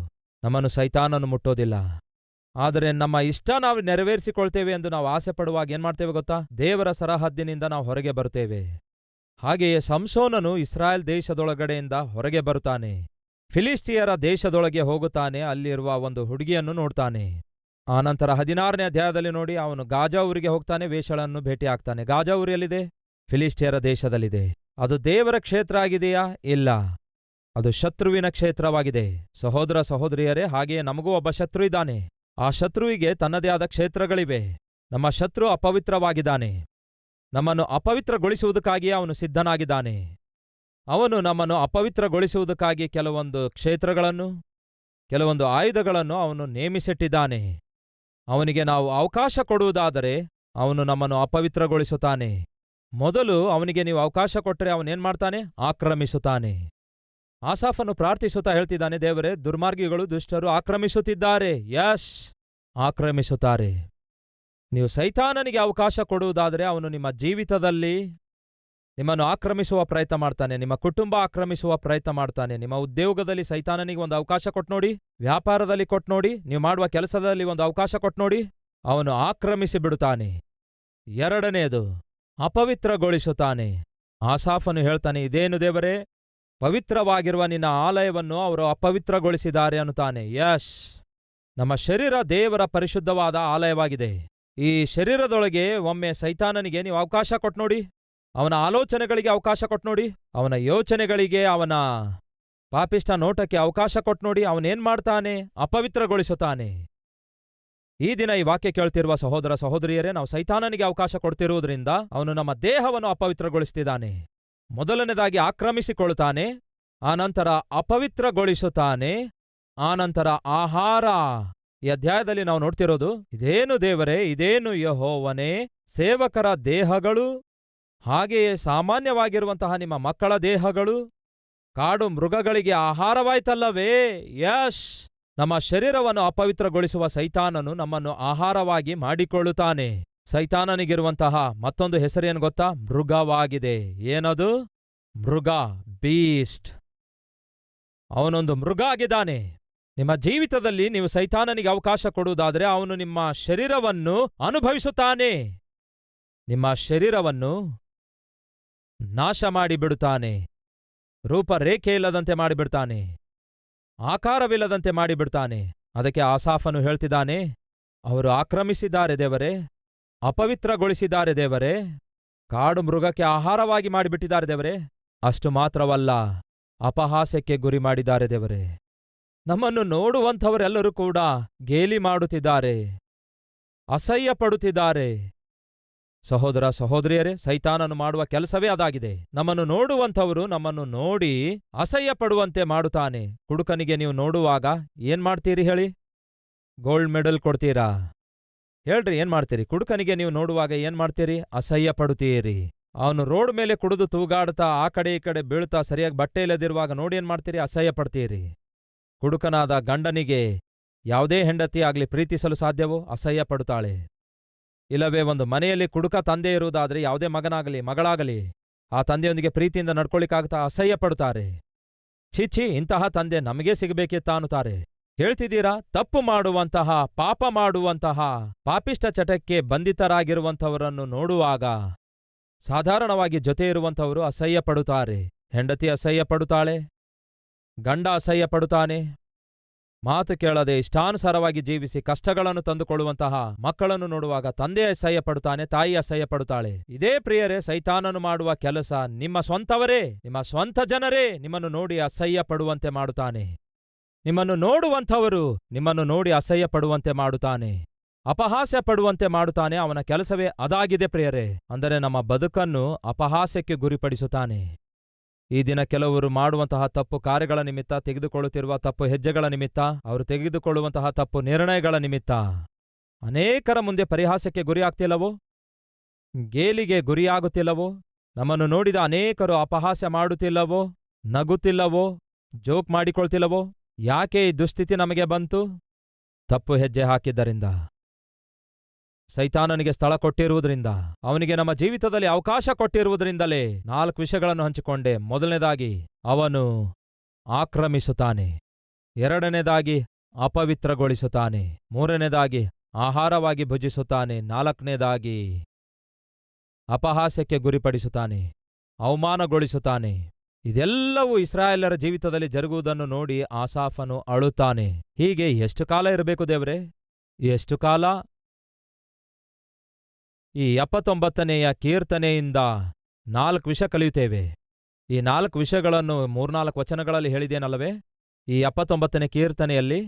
ನಮ್ಮನ್ನು ಸೈತಾನನು ಮುಟ್ಟೋದಿಲ್ಲ. ಆದರೆ ನಮ್ಮ ಇಷ್ಟ ನಾವು ನೆರವೇರಿಸಿಕೊಳ್ತೇವೆ ಎಂದು ನಾವು ಆಸೆ ಪಡುವಾಗ ಏನ್ ಮಾಡ್ತೇವೆ ಗೊತ್ತಾ? ದೇವರ ಸರಹದ್ದಿನಿಂದ ನಾವು ಹೊರಗೆ ಬರುತ್ತೇವೆ. ಹಾಗೆಯೇ ಸಂಸೋನನು ಇಸ್ರಾಯೇಲ್ ದೇಶದೊಳಗಡೆಯಿಂದ ಹೊರಗೆ ಬರುತ್ತಾನೆ. ಫಿಲಿಸ್ಟಿಯರ ದೇಶದೊಳಗೆ ಹೋಗುತ್ತಾನೆ. ಅಲ್ಲಿರುವ ಒಂದು ಹುಡುಗಿಯನ್ನು ನೋಡ್ತಾನೆ. ಆನಂತರ 16ನೇ ಅಧ್ಯಾಯದಲ್ಲಿ ನೋಡಿ, ಅವನು ಗಾಜಾ ಊರಿಗೆ ಹೋಗ್ತಾನೆ, ವೇಷಳನ್ನು ಭೇಟಿಯಾಗ್ತಾನೆ. ಗಾಜಾ ಊರು ಎಲ್ಲಿದೆ? ಫಿಲಿಸ್ಟಿಯರ ದೇಶದಲ್ಲಿದೆ. ಅದು ದೇವರ ಕ್ಷೇತ್ರ ಆಗಿದೆಯಾ? ಇಲ್ಲ, ಅದು ಶತ್ರುವಿನ ಕ್ಷೇತ್ರವಾಗಿದೆ. ಸಹೋದರ ಸಹೋದರಿಯರೇ, ಹಾಗೆಯೇ ನಮಗೂ ಒಬ್ಬ ಶತ್ರು ಇದ್ದಾನೆ. ಆ ಶತ್ರುವಿಗೆ ತನ್ನದೇ ಆದ ಕ್ಷೇತ್ರಗಳಿವೆ. ನಮ್ಮ ಶತ್ರು ಅಪವಿತ್ರವಾಗಿದ್ದಾನೆ. ನಮ್ಮನ್ನು ಅಪವಿತ್ರಗೊಳಿಸುವುದಕ್ಕಾಗಿಯೇ ಅವನು ಸಿದ್ಧನಾಗಿದ್ದಾನೆ. ಅವನು ನಮ್ಮನ್ನು ಅಪವಿತ್ರಗೊಳಿಸುವುದಕ್ಕಾಗಿ ಕೆಲವೊಂದು ಕ್ಷೇತ್ರಗಳನ್ನು, ಕೆಲವೊಂದು ಆಯುಧಗಳನ್ನು ಅವನು ನೇಮಿಸಿಟ್ಟಿದ್ದಾನೆ. ಅವನಿಗೆ ನಾವು ಅವಕಾಶ ಕೊಡುವುದಾದರೆ ಅವನು ನಮ್ಮನ್ನು ಅಪವಿತ್ರಗೊಳಿಸುತ್ತಾನೆ. ಮೊದಲು ಅವನಿಗೆ ನೀವು ಅವಕಾಶ ಕೊಟ್ಟರೆ ಅವನೇನ್ ಮಾಡ್ತಾನೆ? ಆಕ್ರಮಿಸುತ್ತಾನೆ. ಆಸಾಫನು ಪ್ರಾರ್ಥಿಸುತ್ತಾ ಹೇಳ್ತಿದ್ದಾನೆ, ದೇವರೇ, ದುರ್ಮಾರ್ಗಿಗಳು, ದುಷ್ಟರು ಆಕ್ರಮಿಸುತ್ತಿದ್ದಾರೆ. ಯಸ್, ಆಕ್ರಮಿಸುತ್ತಾರೆ. ನೀವು ಸೈತಾನನಿಗೆ ಅವಕಾಶ ಕೊಡುವುದಾದರೆ ಅವನು ನಿಮ್ಮ ಜೀವಿತದಲ್ಲಿ ನಿಮ್ಮನ್ನು ಆಕ್ರಮಿಸುವ ಪ್ರಯತ್ನ ಮಾಡ್ತಾನೆ. ನಿಮ್ಮ ಕುಟುಂಬ ಆಕ್ರಮಿಸುವ ಪ್ರಯತ್ನ ಮಾಡ್ತಾನೆ. ನಿಮ್ಮ ಉದ್ಯೋಗದಲ್ಲಿ ಸೈತಾನನಿಗೆ ಒಂದು ಅವಕಾಶ ಕೊಟ್ಟು ನೋಡಿ, ವ್ಯಾಪಾರದಲ್ಲಿ ಕೊಟ್ಟು ನೋಡಿ, ನೀವು ಮಾಡುವ ಕೆಲಸದಲ್ಲಿ ಒಂದು ಅವಕಾಶ ಕೊಟ್ಟು ನೋಡಿ, ಅವನು ಆಕ್ರಮಿಸಿ ಬಿಡುತ್ತಾನೆ. ಎರಡನೆಯದು, ಅಪವಿತ್ರಗೊಳಿಸುತ್ತಾನೆ. ಆಸಾಫನು ಹೇಳ್ತಾನೆ, ಇದೇನು ದೇವರೇ, ಪವಿತ್ರವಾಗಿರುವ ನಿನ್ನ ಆಲಯವನ್ನು ಅವರು ಅಪವಿತ್ರಗೊಳಿಸಿದ್ದಾರೆ ಅನ್ನುತ್ತಾನೆ. ಯಶ್, ನಮ್ಮ ಶರೀರ ದೇವರ ಪರಿಶುದ್ಧವಾದ ಆಲಯವಾಗಿದೆ. ಈ ಶರೀರದೊಳಗೆ ಒಮ್ಮೆ ಸೈತಾನನಿಗೆ ನೀವು ಅವಕಾಶ ಕೊಟ್ಟು ನೋಡಿ, ಅವನ ಆಲೋಚನೆಗಳಿಗೆ ಅವಕಾಶ ಕೊಟ್ಟು ನೋಡಿ, ಅವನ ಯೋಚನೆಗಳಿಗೆ, ಅವನ ಪಾಪಿಷ್ಟ ನೋಟಕ್ಕೆ ಅವಕಾಶ ಕೊಟ್ಟು ನೋಡಿ, ಅವನೇನ್ ಮಾಡ್ತಾನೆ? ಅಪವಿತ್ರಗೊಳಿಸುತ್ತಾನೆ. ಈ ದಿನ ಈ ವಾಕ್ಯ ಕೇಳ್ತಿರುವ ಸಹೋದರ ಸಹೋದರಿಯರೇ, ನಾವು ಸೈತಾನನಿಗೆ ಅವಕಾಶ ಕೊಡ್ತಿರುವುದರಿಂದ ಅವನು ನಮ್ಮ ದೇಹವನ್ನು ಅಪವಿತ್ರಗೊಳಿಸ್ತಿದ್ದಾನೆ. ಮೊದಲನೇದಾಗಿ ಆಕ್ರಮಿಸಿಕೊಳ್ಳುತ್ತಾನೆ, ಆನಂತರ ಅಪವಿತ್ರಗೊಳಿಸುತ್ತಾನೆ, ಆನಂತರ ಆಹಾರ. ಈ ಅಧ್ಯಾಯದಲ್ಲಿ ನಾವು ನೋಡ್ತಿರೋದು, ಇದೇನು ದೇವರೇ, ಇದೇನು ಯೆಹೋವನೇ, ಸೇವಕರ ದೇಹಗಳು, ಹಾಗೆಯೇ ಸಾಮಾನ್ಯವಾಗಿರುವಂತಹ ನಿಮ್ಮ ಮಕ್ಕಳ ದೇಹಗಳು ಕಾಡು ಮೃಗಗಳಿಗೆ ಆಹಾರವಾಯ್ತಲ್ಲವೇ? ಯಶ್, ನಮ್ಮ ಶರೀರವನ್ನು ಅಪವಿತ್ರಗೊಳಿಸುವ ಸೈತಾನನು ನಮ್ಮನ್ನು ಆಹಾರವಾಗಿ ಮಾಡಿಕೊಳ್ಳುತ್ತಾನೆ. ಸೈತಾನನಿಗಿರುವಂತಹ ಮತ್ತೊಂದು ಹೆಸರೇನು ಗೊತ್ತಾ? ಮೃಗವಾಗಿದೆ. ಏನದು? ಮೃಗ, ಬೀಸ್ಟ್. ಅವನೊಂದು ಮೃಗ ಆಗಿದ್ದಾನೆ. ನಿಮ್ಮ ಜೀವಿತದಲ್ಲಿ ನೀವು ಸೈತಾನನಿಗೆ ಅವಕಾಶ ಕೊಡುವುದಾದರೆ ಅವನು ನಿಮ್ಮ ಶರೀರವನ್ನು ಅನುಭವಿಸುತ್ತಾನೆ. ನಿಮ್ಮ ಶರೀರವನ್ನು ನಾಶ ಮಾಡಿಬಿಡುತ್ತಾನೆ. ರೂಪರೇಖೆ ಇಲ್ಲದಂತೆ ಮಾಡಿಬಿಡ್ತಾನೆ, ಆಕಾರವಿಲ್ಲದಂತೆ ಮಾಡಿಬಿಡ್ತಾನೆ. ಅದಕ್ಕೆ ಆಸಾಫನು ಹೇಳ್ತಿದ್ದಾನೆ, ಅವರು ಆಕ್ರಮಿಸಿದ್ದಾರೆ ದೇವರೇ, ಅಪವಿತ್ರಗೊಳಿಸಿದ್ದಾರೆ ದೇವರೇ, ಕಾಡು ಮೃಗಕ್ಕೆ ಆಹಾರವಾಗಿ ಮಾಡಿಬಿಟ್ಟಿದ್ದಾರೆ ದೇವರೇ. ಅಷ್ಟು ಮಾತ್ರವಲ್ಲ, ಅಪಹಾಸ್ಯಕ್ಕೆ ಗುರಿ ಮಾಡಿದ್ದಾರೆ ದೇವರೇ. ನಮ್ಮನ್ನು ನೋಡುವಂಥವರೆಲ್ಲರೂ ಕೂಡ ಗೇಲಿ ಮಾಡುತ್ತಿದ್ದಾರೆ, ಅಸಹ್ಯ ಪಡುತ್ತಿದ್ದಾರೆ. ಸಹೋದರ ಸಹೋದರಿಯರೇ, ಸೈತಾನನು ಮಾಡುವ ಕೆಲಸವೇ ಅದಾಗಿದೆ. ನಮ್ಮನ್ನು ನೋಡುವಂಥವರು ನಮ್ಮನ್ನು ನೋಡಿ ಅಸಹ್ಯ ಪಡುವಂತೆ ಮಾಡುತ್ತಾನೆ. ಕುಡುಕನಿಗೆ ನೀವು ನೋಡುವಾಗ ಏನ್ ಮಾಡ್ತೀರಿ ಹೇಳಿ? ಗೋಲ್ಡ್ ಮೆಡಲ್ ಕೊಡ್ತೀರಾ? ಹೇಳ್ರಿ, ಏನ್ ಮಾಡ್ತೀರಿ? ಕುಡುಕನಿಗೆ ನೀವು ನೋಡುವಾಗ ಏನ್ ಮಾಡ್ತೀರಿ? ಅಸಹ್ಯ ಪಡುತ್ತೀರಿ. ಅವನು ರೋಡ್ ಮೇಲೆ ಕುಡಿದು ತೂಗಾಡ್ತಾ ಆ ಕಡೆ ಈ ಕಡೆ ಬೀಳ್ತಾ ಸರಿಯಾಗಿ ಬಟ್ಟೆ ಇಲ್ಲದಿರುವಾಗ ನೋಡಿ ಏನ್ ಮಾಡ್ತೀರಿ? ಅಸಹ್ಯ ಪಡ್ತೀರಿ. ಕುಡುಕನಾದ ಗಂಡನಿಗೆ ಯಾವುದೇ ಹೆಂಡತಿ ಆಗ್ಲಿ ಪ್ರೀತಿಸಲು ಸಾಧ್ಯವೋ? ಅಸಹ್ಯ ಪಡುತ್ತಾಳೆ. ಇಲ್ಲವೇ ಒಂದು ಮನೆಯಲ್ಲಿ ಕುಡುಕ ತಂದೆ ಇರುವುದಾದ್ರೆ ಯಾವುದೇ ಮಗನಾಗಲಿ ಮಗಳಾಗಲಿ ಆ ತಂದೆಯೊಂದಿಗೆ ಪ್ರೀತಿಯಿಂದ ನಡ್ಕೊಳ್ಳಿಕ್ಕಾಗ್ತಾ? ಅಸಹ್ಯ ಪಡುತ್ತಾರೆ. ಛೀ, ಇಂತಹ ತಂದೆ ನಮಗೇ ಸಿಗಬೇಕಿತ್ತ ಅನ್ನುತ್ತಾರೆ. ಹೇಳ್ತಿದ್ದೀರಾ? ತಪ್ಪು ಮಾಡುವಂತಹ, ಪಾಪ ಮಾಡುವಂತಹ, ಪಾಪಿಷ್ಟ ಚಟಕ್ಕೆ ಬಂಧಿತರಾಗಿರುವಂಥವರನ್ನು ನೋಡುವಾಗ ಸಾಧಾರಣವಾಗಿ ಜೊತೆ ಇರುವಂಥವರು ಅಸಹ್ಯ ಪಡುತ್ತಾರೆ. ಹೆಂಡತಿ ಅಸಹ್ಯ ಪಡುತ್ತಾಳೆ, ಗಂಡ ಅಸಹ್ಯ ಪಡುತ್ತಾನೆ. ಮಾತು ಕೇಳದೆ ಇಷ್ಟಾನುಸಾರವಾಗಿ ಜೀವಿಸಿ ಕಷ್ಟಗಳನ್ನು ತಂದುಕೊಳ್ಳುವಂತಹ ಮಕ್ಕಳನ್ನು ನೋಡುವಾಗ ತಂದೆ ಅಸಹ್ಯ ಪಡುತ್ತಾನೆ, ತಾಯಿ ಅಸಹ್ಯ ಪಡುತ್ತಾಳೆ. ಇದೇ ಪ್ರಿಯರೇ, ಸೈತಾನನು ಮಾಡುವ ಕೆಲಸ. ನಿಮ್ಮ ಸ್ವಂತವರೇ, ನಿಮ್ಮ ಸ್ವಂತ ಜನರೇ ನಿಮ್ಮನ್ನು ನೋಡಿ ಅಸಹ್ಯ ಪಡುವಂತೆ ಮಾಡುತ್ತಾನೆ. ನಿಮ್ಮನ್ನು ನೋಡುವಂಥವರು ನಿಮ್ಮನ್ನು ನೋಡಿ ಅಸಹ್ಯ ಪಡುವಂತೆ ಮಾಡುತ್ತಾನೆ, ಅಪಹಾಸ್ಯ ಪಡುವಂತೆ ಮಾಡುತ್ತಾನೆ. ಅವನ ಕೆಲಸವೇ ಅದಾಗಿದೆ ಪ್ರಿಯರೇ. ಅಂದರೆ ನಮ್ಮ ಬದುಕನ್ನು ಅಪಹಾಸ್ಯಕ್ಕೆ ಗುರಿಪಡಿಸುತ್ತಾನೆ. ಈ ದಿನ ಕೆಲವರು ಮಾಡುವಂತಹ ತಪ್ಪು ಕಾರ್ಯಗಳ ನಿಮಿತ್ತ, ತೆಗೆದುಕೊಳ್ಳುತ್ತಿರುವ ತಪ್ಪು ಹೆಜ್ಜೆಗಳ ನಿಮಿತ್ತ, ಅವರು ತೆಗೆದುಕೊಳ್ಳುವಂತಹ ತಪ್ಪು ನಿರ್ಣಯಗಳ ನಿಮಿತ್ತ ಅನೇಕರ ಮುಂದೆ ಪರಿಹಾಸ್ಯಕ್ಕೆ ಗುರಿಯಾಗ್ತಿಲ್ಲವೋ? ಗೇಲಿಗೆ ಗುರಿಯಾಗುತ್ತಿಲ್ಲವೋ? ನಮ್ಮನ್ನು ನೋಡಿದ ಅನೇಕರು ಅಪಹಾಸ್ಯ ಮಾಡುತ್ತಿಲ್ಲವೋ? ನಗುತ್ತಿಲ್ಲವೋ? ಜೋಕ್ ಮಾಡಿಕೊಳ್ತಿಲ್ಲವೋ? ಯಾಕೆ ಈ ದುಸ್ಥಿತಿ ನಮಗೆ ಬಂತು? ತಪ್ಪು ಹೆಜ್ಜೆ ಹಾಕಿದ್ದರಿಂದ, ಸೈತಾನನಿಗೆ ಸ್ಥಳ ಕೊಟ್ಟಿರುವುದರಿಂದ, ಅವನಿಗೆ ನಮ್ಮ ಜೀವಿತದಲ್ಲಿ ಅವಕಾಶ ಕೊಟ್ಟಿರುವುದರಿಂದಲೇ 4 ವಿಷಯಗಳನ್ನು ಹಂಚಿಕೊಂಡೆ. ಮೊದಲನೇದಾಗಿ, ಅವನು ಆಕ್ರಮಿಸುತ್ತಾನೆ. ಎರಡನೇದಾಗಿ, ಅಪವಿತ್ರಗೊಳಿಸುತ್ತಾನೆ. ಮೂರನೇದಾಗಿ, ಆಹಾರವಾಗಿ ಭುಜಿಸುತ್ತಾನೆ. ನಾಲ್ಕನೇದಾಗಿ, ಅಪಹಾಸ್ಯಕ್ಕೆ ಗುರಿಪಡಿಸುತ್ತಾನೆ, ಅವಮಾನಗೊಳಿಸುತ್ತಾನೆ. ಇದೆಲ್ಲವೂ ಇಸ್ರಾಯೇಲರ ಜೀವಿತದಲ್ಲಿ ಜರುಗುವುದನ್ನು ನೋಡಿ ಆಸಾಫನು ಅಳುತ್ತಾನೆ. ಹೀಗೆ ಎಷ್ಟು ಕಾಲ ಇರಬೇಕು ದೇವ್ರೆ? ಎಷ್ಟು ಕಾಲ? ಈ 79ನೇಯ ಕೀರ್ತನೆಯಿಂದ 4 ವಿಷಯ ಕಲಿಯುತ್ತೇವೆ. ಈ 4 ವಿಷಯಗಳನ್ನು 3-4 ವಚನಗಳಲ್ಲಿ ಹೇಳಿದೇನಲ್ಲವೇ? ಈ 79ನೇ ಕೀರ್ತನೆಯಲ್ಲಿ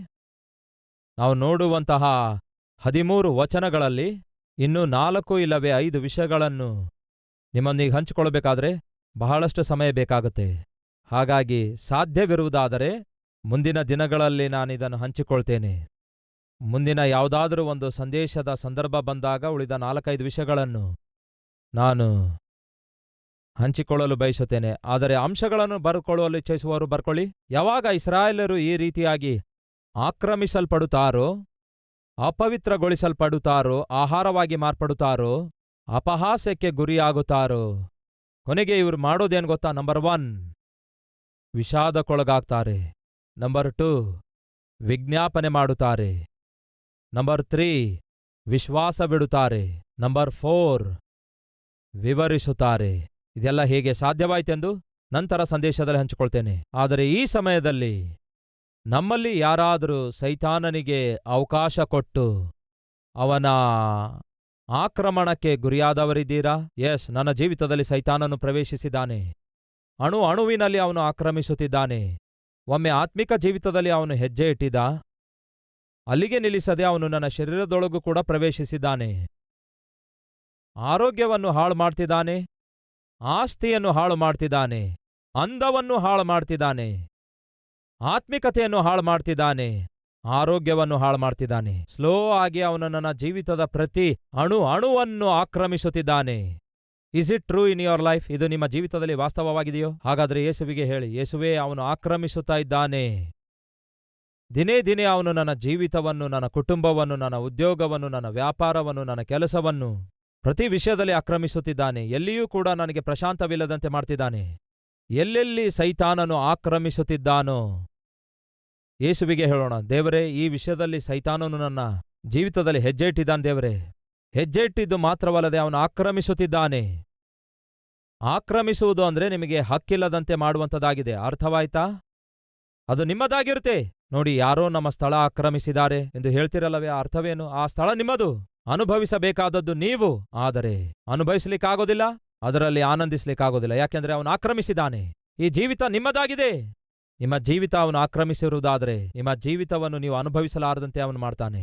ನಾವು ನೋಡುವಂತಹ 13 ವಚನಗಳಲ್ಲಿ ಇನ್ನೂ 4 ಇಲ್ಲವೇ 5 ವಿಷಯಗಳನ್ನು ನಿಮ್ಮೊಂದಿಗೆ ಹಂಚಿಕೊಳ್ಳಬೇಕಾದ್ರೆ ಬಹಳಷ್ಟು ಸಮಯ ಬೇಕಾಗುತ್ತೆ. ಹಾಗಾಗಿ ಸಾಧ್ಯವಿರುವುದಾದರೆ ಮುಂದಿನ ದಿನಗಳಲ್ಲಿ ನಾನಿದನ್ನು ಹಂಚಿಕೊಳ್ತೇನೆ. ಮುಂದಿನ ಯಾವುದಾದರೂ ಒಂದು ಸಂದೇಶದ ಸಂದರ್ಭ ಬಂದಾಗ ಉಳಿದ 4-5 ವಿಷಯಗಳನ್ನು ನಾನು ಹಂಚಿಕೊಳ್ಳಲು ಬಯಸುತ್ತೇನೆ. ಆದರೆ ಅಂಶಗಳನ್ನು ಬರ್ಕೊಳ್ಳಲು ಇಚ್ಛಿಸುವವರು ಬರ್ಕೊಳ್ಳಿ. ಯಾವಾಗ ಇಸ್ರಾಯೇಲರು ಈ ರೀತಿಯಾಗಿ ಆಕ್ರಮಿಸಲ್ಪಡುತ್ತಾರೋ, ಅಪವಿತ್ರಗೊಳಿಸಲ್ಪಡುತ್ತಾರೋ, ಆಹಾರವಾಗಿ ಮಾರ್ಪಡುತ್ತಾರೋ, ಅಪಹಾಸ್ಯಕ್ಕೆ ಗುರಿಯಾಗುತ್ತಾರೋ, ಕೊನೆಗೆ ಇವರು ಮಾಡೋದೇನು ಗೊತ್ತಾ? ನಂಬರ್ 1, ವಿಷಾದಕ್ಕೊಳಗಾಗ್ತಾರೆ. ನಂಬರ್ 2, ವಿಜ್ಞಾಪನೆ ಮಾಡುತ್ತಾರೆ. ನಂಬರ್ 3, ವಿಶ್ವಾಸ ಬಿಡುತ್ತಾರೆ. ನಂಬರ್ 4, ವಿವರಿಸುತ್ತಾರೆ. ಇದೆಲ್ಲ ಹೇಗೆ ಸಾಧ್ಯವಾಯಿತೆಂದು ನಂತರ ಸಂದೇಶದಲ್ಲಿ ಹಂಚಿಕೊಳ್ತೇನೆ. ಆದರೆ ಈ ಸಮಯದಲ್ಲಿ ನಮ್ಮಲ್ಲಿ ಯಾರಾದರೂ ಸೈತಾನನಿಗೆ ಅವಕಾಶ ಕೊಟ್ಟು ಅವನ ಆಕ್ರಮಣಕ್ಕೆ ಗುರಿಯಾದವರಿದ್ದೀರಾ? ಎಸ್, ನನ್ನ ಜೀವಿತದಲ್ಲಿ ಸೈತಾನನು ಪ್ರವೇಶಿಸಿದ್ದಾನೆ. ಅಣುವಿನಲ್ಲಿ ಅವನು ಆಕ್ರಮಿಸುತ್ತಿದ್ದಾನೆ. ಒಮ್ಮೆ ಆತ್ಮಿಕ ಜೀವಿತದಲ್ಲಿ ಅವನು ಹೆಜ್ಜೆ ಇಟ್ಟಿದ್ದ. ಅಲ್ಲಿಗೆ ನಿಲ್ಲಿಸದೆ ಅವನು ನನ್ನ ಶರೀರದೊಳಗೂ ಕೂಡ ಪ್ರವೇಶಿಸಿದ್ದಾನೆ. ಆರೋಗ್ಯವನ್ನು ಹಾಳು ಮಾಡ್ತಿದ್ದಾನೆ, ಆಸ್ತಿಯನ್ನು ಹಾಳು ಮಾಡ್ತಿದ್ದಾನೆ, ಅಂದವನ್ನು ಹಾಳು ಮಾಡ್ತಿದ್ದಾನೆ, ಆತ್ಮಿಕತೆಯನ್ನು ಹಾಳು ಮಾಡ್ತಿದ್ದಾನೆ, ಆರೋಗ್ಯವನ್ನು ಹಾಳು ಮಾಡ್ತಿದ್ದಾನೆ. ಸ್ಲೋ ಆಗಿ ಅವನು ನನ್ನ ಜೀವಿತದ ಪ್ರತಿ ಅಣುವನ್ನು ಆಕ್ರಮಿಸುತ್ತಿದ್ದಾನೆ. Is it true in your life? ಇದು ನಿಮ್ಮ ಜೀವಿತದಲ್ಲಿ ವಾಸ್ತವವಾಗಿದೆಯೋ? ಹಾಗಾದರೆ ಯೇಸುವಿಗೆ ಹೇಳಿ, ಯೇಸುವೇ, ಅವನು ಆಕ್ರಮಿಸುತ್ತಾ ಇದ್ದಾನೆ. ದಿನೇ ದಿನೇ ಅವನು ನನ್ನ ಜೀವಿತವನ್ನು, ನನ್ನ ಕುಟುಂಬವನ್ನು, ನನ್ನ ಉದ್ಯೋಗವನ್ನು, ನನ್ನ ವ್ಯಾಪಾರವನ್ನು, ನನ್ನ ಕೆಲಸವನ್ನು ಪ್ರತಿ ವಿಷಯದಲ್ಲಿ ಆಕ್ರಮಿಸುತ್ತಿದ್ದಾನೆ. ಎಲ್ಲಿಯೂ ಕೂಡ ನನಗೆ ಪ್ರಶಾಂತವಿಲ್ಲದಂತೆ ಮಾಡ್ತಿದ್ದಾನೆ. ಎಲ್ಲೆಲ್ಲಿ ಸೈತಾನನು ಆಕ್ರಮಿಸುತ್ತಿದ್ದಾನೋ ಯೇಸುವಿಗೆ ಹೇಳೋಣ, ದೇವರೇ, ಈ ವಿಷಯದಲ್ಲಿ ಸೈತಾನನು ನನ್ನ ಜೀವಿತದಲ್ಲಿ ಹೆಜ್ಜೆ ಇಟ್ಟಿದ್ದಾನೆ. ದೇವರೇ, ಹೆಜ್ಜೆ ಇಟ್ಟಿದ್ದು ಮಾತ್ರವಲ್ಲದೆ ಅವನು ಆಕ್ರಮಿಸುತ್ತಿದ್ದಾನೆ. ಆಕ್ರಮಿಸುವುದು ಅಂದ್ರೆ ನಿಮಗೆ ಹಕ್ಕಿಲ್ಲದಂತೆ ಮಾಡುವಂಥದ್ದಾಗಿದೆ. ಅರ್ಥವಾಯ್ತಾ? ಅದು ನಿಮ್ಮದಾಗಿರುತ್ತೆ. ನೋಡಿ, ಯಾರೋ ನಮ್ಮ ಸ್ಥಳ ಆಕ್ರಮಿಸಿದ್ದಾರೆ ಎಂದು ಹೇಳ್ತಿರಲ್ಲವೇ? ಅರ್ಥವೇನು? ಆ ಸ್ಥಳ ನಿಮ್ಮದು. ಅನುಭವಿಸಬೇಕಾದದ್ದು ನೀವು. ಆದರೆ ಅನುಭವಿಸಲಿಕ್ಕಾಗೋದಿಲ್ಲ, ಅದರಲ್ಲಿ ಆನಂದಿಸಲಿಕ್ಕಾಗೋದಿಲ್ಲ. ಯಾಕೆಂದ್ರೆ ಅವನು ಆಕ್ರಮಿಸಿದ್ದಾನೆ. ಈ ಜೀವಿತ ನಿಮ್ಮದಾಗಿದೆ. ನಿಮ್ಮ ಜೀವಿತ ಅವನು ಆಕ್ರಮಿಸಿರುವುದಾದರೆ ನಿಮ್ಮ ಜೀವಿತವನ್ನು ನೀವು ಅನುಭವಿಸಲಾರದಂತೆ ಅವನು ಮಾಡ್ತಾನೆ.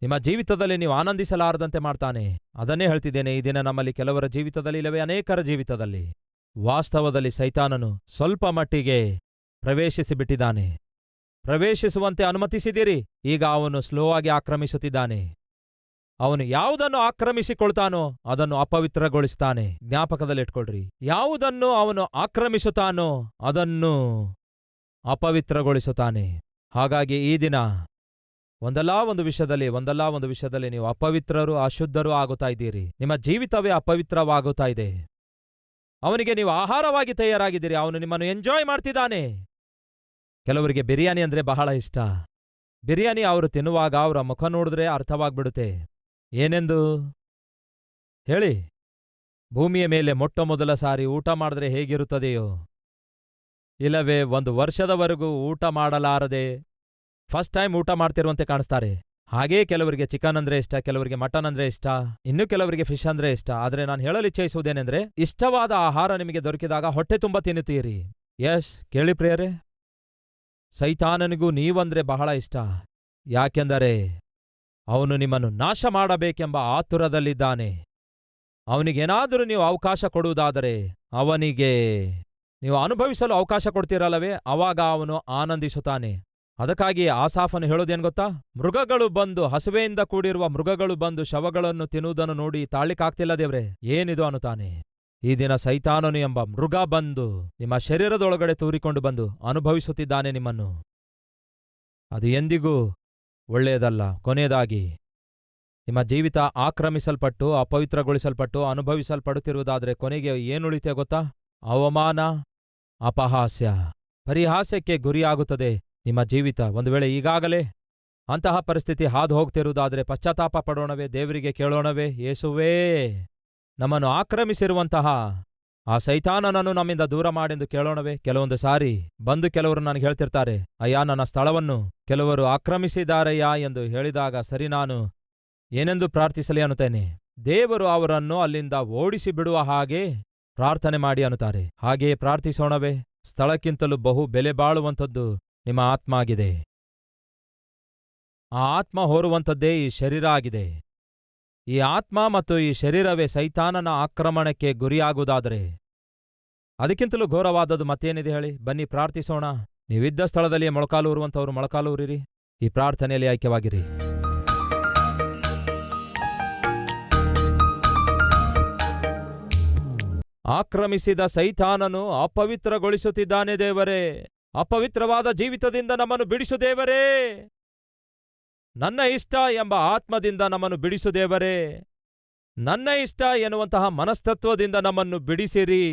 ನಿಮ್ಮ ಜೀವಿತದಲ್ಲಿ ನೀವು ಆನಂದಿಸಲಾರದಂತೆ ಮಾಡ್ತಾನೆ. ಅದನ್ನೇ ಹೇಳ್ತಿದ್ದೇನೆ, ಈ ದಿನ ನಮ್ಮಲ್ಲಿ ಕೆಲವರ ಜೀವಿತದಲ್ಲಿ ಇಲ್ಲವೇ ಅನೇಕರ ಜೀವಿತದಲ್ಲಿ ವಾಸ್ತವದಲ್ಲಿ ಸೈತಾನನು ಸ್ವಲ್ಪ ಮಟ್ಟಿಗೆ ಪ್ರವೇಶಿಸಿಬಿಟ್ಟಿದ್ದಾನೆ. ಪ್ರವೇಶಿಸುವಂತೆ ಅನುಮತಿಸಿದಿರಿ, ಈಗ ಅವನು ಸ್ಲೋ ಆಗಿ ಆಕ್ರಮಿಸುತ್ತಿದ್ದಾನೆ. ಅವನು ಯಾವುದನ್ನು ಆಕ್ರಮಿಸಿಕೊಳ್ತಾನೋ ಅದನ್ನು ಅಪವಿತ್ರಗೊಳಿಸ್ತಾನೆ. ಜ್ಞಾಪಕದಲ್ಲಿಟ್ಕೊಳ್ರಿ, ಯಾವುದನ್ನು ಅವನು ಆಕ್ರಮಿಸುತ್ತಾನೋ ಅದನ್ನು ಅಪವಿತ್ರಗೊಳಿಸುತ್ತಾನೆ. ಹಾಗಾಗಿ ಈ ದಿನ ಒಂದಲ್ಲ ಒಂದು ವಿಷಯದಲ್ಲಿ ನೀವು ಅಪವಿತ್ರರು, ಅಶುದ್ಧರು ಆಗುತ್ತಾ ಇದ್ದೀರಿ. ನಿಮ್ಮ ಜೀವಿತವೇ ಅಪವಿತ್ರವಾಗುತ್ತಾ ಇದೆ. ಅವನಿಗೆ ನೀವು ಆಹಾರವಾಗಿ ತಯಾರಾಗಿದ್ದೀರಿ. ಅವನು ನಿಮ್ಮನ್ನು ಎಂಜಾಯ್ ಮಾಡ್ತಿದ್ದಾನೆ. ಕೆಲವರಿಗೆ ಬಿರಿಯಾನಿ ಅಂದ್ರೆ ಬಹಳ ಇಷ್ಟ. ಬಿರಿಯಾನಿ ಅವರು ತಿನ್ನುವಾಗ ಅವರ ಮುಖ ನೋಡಿದ್ರೆ ಅರ್ಥವಾಗ್ಬಿಡುತ್ತೆ. ಏನೆಂದು ಹೇಳಿ, ಭೂಮಿಯ ಮೇಲೆ ಮೊಟ್ಟ ಮೊದಲ ಸಾರಿ ಊಟ ಮಾಡಿದ್ರೆ ಹೇಗಿರುತ್ತದೆಯೋ, ಇಲ್ಲವೇ 1 ವರ್ಷದವರೆಗೂ ಊಟ ಮಾಡಲಾರದೆ ಫಸ್ಟ್ ಟೈಮ್ ಊಟ ಮಾಡ್ತಿರುವಂತೆ ಕಾಣಿಸ್ತಾರೆ. ಹಾಗೇ ಕೆಲವರಿಗೆ ಚಿಕನ್ ಅಂದ್ರೆ ಇಷ್ಟ, ಕೆಲವರಿಗೆ ಮಟನ್ ಅಂದ್ರೆ ಇಷ್ಟ, ಇನ್ನು ಕೆಲವರಿಗೆ ಫಿಶ್ ಅಂದ್ರೆ ಇಷ್ಟ. ಆದರೆ ನಾನು ಹೇಳಲು ಇಚ್ಛಿಸುವುದೇನೆಂದ್ರೆ, ಇಷ್ಟವಾದ ಆಹಾರ ನಿಮಗೆ ದೊರಕಿದಾಗ ಹೊಟ್ಟೆ ತುಂಬ ತಿನ್ನುತ್ತೀರಿ. ಎಸ್, ಕೇಳಿ ಪ್ರಿಯರೇ, ಸೈತಾನನಿಗೂ ನೀವಂದ್ರೆ ಬಹಳ ಇಷ್ಟ. ಯಾಕೆಂದರೆ ಅವನು ನಿಮ್ಮನ್ನು ನಾಶ ಮಾಡಬೇಕೆಂಬ ಆತುರದಲ್ಲಿದ್ದಾನೆ. ಅವನಿಗೇನಾದರೂ ನೀವು ಅವಕಾಶ ಕೊಡುವುದಾದರೆ, ಅವನಿಗೆ ನೀವು ಅನುಭವಿಸಲು ಅವಕಾಶ ಕೊಡ್ತೀರಲ್ಲವೇ, ಅವಾಗ ಅವನು ಆನಂದಿಸುತ್ತಾನೆ. ಅದಕ್ಕಾಗಿ ಆಸಾಫನು ಹೇಳೋದೇನು ಗೊತ್ತಾ? ಮೃಗಗಳು ಬಂದು, ಹಸುವೆಯಿಂದ ಕೂಡಿರುವ ಮೃಗಗಳು ಬಂದು ಶವಗಳನ್ನು ತಿನ್ನುವುದನ್ನು ನೋಡಿ ತಾಳ್ಲಿಕ್ಕಾಗ್ತಿಲ್ಲ ದೇವ್ರೆ, ಏನಿದು ಅನ್ನುತ್ತಾನೆ. ಈ ದಿನ ಸೈತಾನನು ಎಂಬ ಮೃಗ ಬಂದು ನಿಮ್ಮ ಶರೀರದೊಳಗಡೆ ತೂರಿಕೊಂಡು ಬಂದು ಅನುಭವಿಸುತ್ತಿದ್ದಾನೆ ನಿಮ್ಮನ್ನು. ಅದು ಎಂದಿಗೂ ಒಳ್ಳೆಯದಲ್ಲ. ಕೊನೆಯದಾಗಿ ನಿಮ್ಮ ಜೀವಿತ ಆಕ್ರಮಿಸಲ್ಪಟ್ಟು ಅಪವಿತ್ರಗೊಳಿಸಲ್ಪಟ್ಟು ಅನುಭವಿಸಲ್ಪಡುತ್ತಿರುವುದಾದರೆ ಕೊನೆಗೆ ಏನುಳಿತೆ ಗೊತ್ತಾ? ಅವಮಾನ, ಅಪಹಾಸ್ಯ, ಪರಿಹಾಸ್ಯಕ್ಕೆ ಗುರಿಯಾಗುತ್ತದೆ ನಿಮ್ಮ ಜೀವಿತ. ಒಂದು ವೇಳೆ ಈಗಾಗಲೇ ಅಂತಹ ಪರಿಸ್ಥಿತಿ ಹಾದು ಹೋಗ್ತಿರುವುದಾದರೆ ಪಶ್ಚಾತ್ತಾಪ ಪಡೋಣವೇ, ದೇವರಿಗೆ ಕೇಳೋಣವೇ, ಯೇಸುವೇ ನಮ್ಮನ್ನು ಆಕ್ರಮಿಸಿರುವಂತಹ ಆ ಸೈತಾನನನ್ನು ನಮ್ಮಿಂದ ದೂರ ಮಾಡೆಂದು ಕೇಳೋಣವೇ. ಕೆಲವೊಂದು ಸಾರಿ ಬಂದು ಕೆಲವರು ನನಗೆ ಹೇಳ್ತಿರ್ತಾರೆ, ಅಯ್ಯ ನನ್ನ ಸ್ಥಳವನ್ನು ಕೆಲವರು ಆಕ್ರಮಿಸಿದಾರಯ್ಯ ಎಂದು ಹೇಳಿದಾಗ ಸರಿ, ನಾನು ಏನೆಂದು ಪ್ರಾರ್ಥಿಸಲಿ ಅನ್ನುತ್ತೇನೆ. ದೇವರು ಅವರನ್ನು ಅಲ್ಲಿಂದ ಓಡಿಸಿ ಬಿಡುವ ಹಾಗೆ ಪ್ರಾರ್ಥನೆ ಮಾಡಿ ಅನ್ನುತ್ತಾರೆ. ಹಾಗೆಯೇ ಪ್ರಾರ್ಥಿಸೋಣವೇ. ಸ್ಥಳಕ್ಕಿಂತಲೂ ಬಹು ಬೆಲೆ ಬಾಳುವಂಥದ್ದು ನಿಮ್ಮ ಆತ್ಮ ಆಗಿದೆ. ಆ ಆತ್ಮ ಹೊರುವಂಥದ್ದೇ ಈ ಶರೀರ ಆಗಿದೆ. ಈ ಆತ್ಮ ಮತ್ತು ಈ ಶರೀರವೇ ಸೈತಾನನ ಆಕ್ರಮಣಕ್ಕೆ ಗುರಿಯಾಗುವುದಾದರೆ ಅದಕ್ಕಿಂತಲೂ ಘೋರವಾದದ್ದು ಮತ್ತೇನಿದೆ ಹೇಳಿ? ಬನ್ನಿ ಪ್ರಾರ್ಥಿಸೋಣ. ನೀವಿದ್ದ ಸ್ಥಳದಲ್ಲಿ ಮೊಳಕಾಲೂರುವಂಥವ್ರು ಮೊಳಕಾಲೂರಿರಿ. ಈ ಪ್ರಾರ್ಥನೆಯಲ್ಲಿ ಐಕ್ಯವಾಗಿರಿ. ಆಕ್ರಮಿಸಿದ ಸೈತಾನನು ಅಪವಿತ್ರಗೊಳಿಸುತ್ತಿದ್ದಾನೆ ದೇವರೇ. ಅಪವಿತ್ರವಾದ ಜೀವಿತದಿಂದ ನಮ್ಮನ್ನು ಬಿಡಿಸು ದೇವರೇ. ನನ್ನ ಇಷ್ಟ ಎಂಬ ಆತ್ಮದಿಂದ ನಮ್ಮನ್ನು ಬಿಡಿಸು ದೇವರೇ. ನನ್ನ ಇಷ್ಟ ಎನ್ನುವಂತಹ ಮನಸ್ತತ್ವದಿಂದ ನಮ್ಮನ್ನು ಬಿಡಿಸಿರಿ.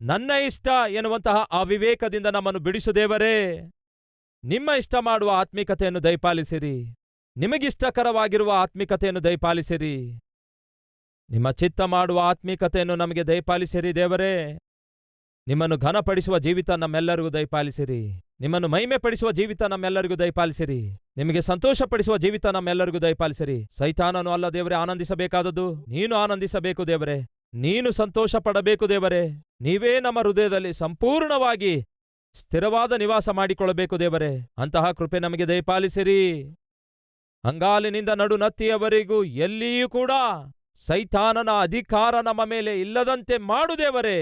ನನ್ನ ಇಷ್ಟ ಎನ್ನುವಂತಹ ಅವಿವೇಕದಿಂದ ನಮ್ಮನ್ನು ಬಿಡಿಸು ದೇವರೇ. ನಿಮ್ಮ ಇಷ್ಟ ಮಾಡುವ ಆತ್ಮಿಕತೆಯನ್ನು ದಯಪಾಲಿಸಿರಿ. ನಿಮಗಿಷ್ಟಕರವಾಗಿರುವ ಆತ್ಮಿಕತೆಯನ್ನು ದಯಪಾಲಿಸಿರಿ. ನಿಮ್ಮ ಚಿತ್ತ ಮಾಡುವ ಆತ್ಮಿಕತೆಯನ್ನು ನಮಗೆ ದಯಪಾಲಿಸಿರಿ ದೇವರೇ. ನಿಮ್ಮನ್ನು ಘನಪಡಿಸುವ ಜೀವಿತ ನಮ್ಮೆಲ್ಲರಿಗೂ ದಯಪಾಲಿಸಿರಿ. ನಿಮ್ಮನ್ನು ಮಹಿಮೆಪಡಿಸುವ ಜೀವಿತ ನಮ್ಮೆಲ್ಲರಿಗೂ ದಯಪಾಲಿಸಿರಿ. ನಿಮಗೆ ಸಂತೋಷಪಡಿಸುವ ಜೀವಿತ ನಮ್ಮೆಲ್ಲರಿಗೂ ದಯಪಾಲಿಸಿರಿ. ಸೈತಾನನು ಅಲ್ಲ ದೇವರೇ ಆನಂದಿಸಬೇಕಾದದ್ದು, ನೀನು ಆನಂದಿಸಬೇಕು ದೇವರೇ. ನೀನು ಸಂತೋಷ ಪಡಬೇಕು ದೇವರೇ. ನೀವೇ ನಮ್ಮ ಹೃದಯದಲ್ಲಿ ಸಂಪೂರ್ಣವಾಗಿ ಸ್ಥಿರವಾದ ನಿವಾಸ ಮಾಡಿಕೊಳ್ಳಬೇಕು ದೇವರೇ. ಅಂತಹ ಕೃಪೆ ನಮಗೆ ದಯಪಾಲಿಸಿರಿ. ಅಂಗಾಲಿನಿಂದ ನಡುನತ್ತಿಯವರೆಗೂ ಎಲ್ಲಿಯೂ ಕೂಡ ಸೈತಾನನ ಅಧಿಕಾರ ನಮ್ಮ ಮೇಲೆ ಇಲ್ಲದಂತೆ ಮಾಡು ದೇವರೇ.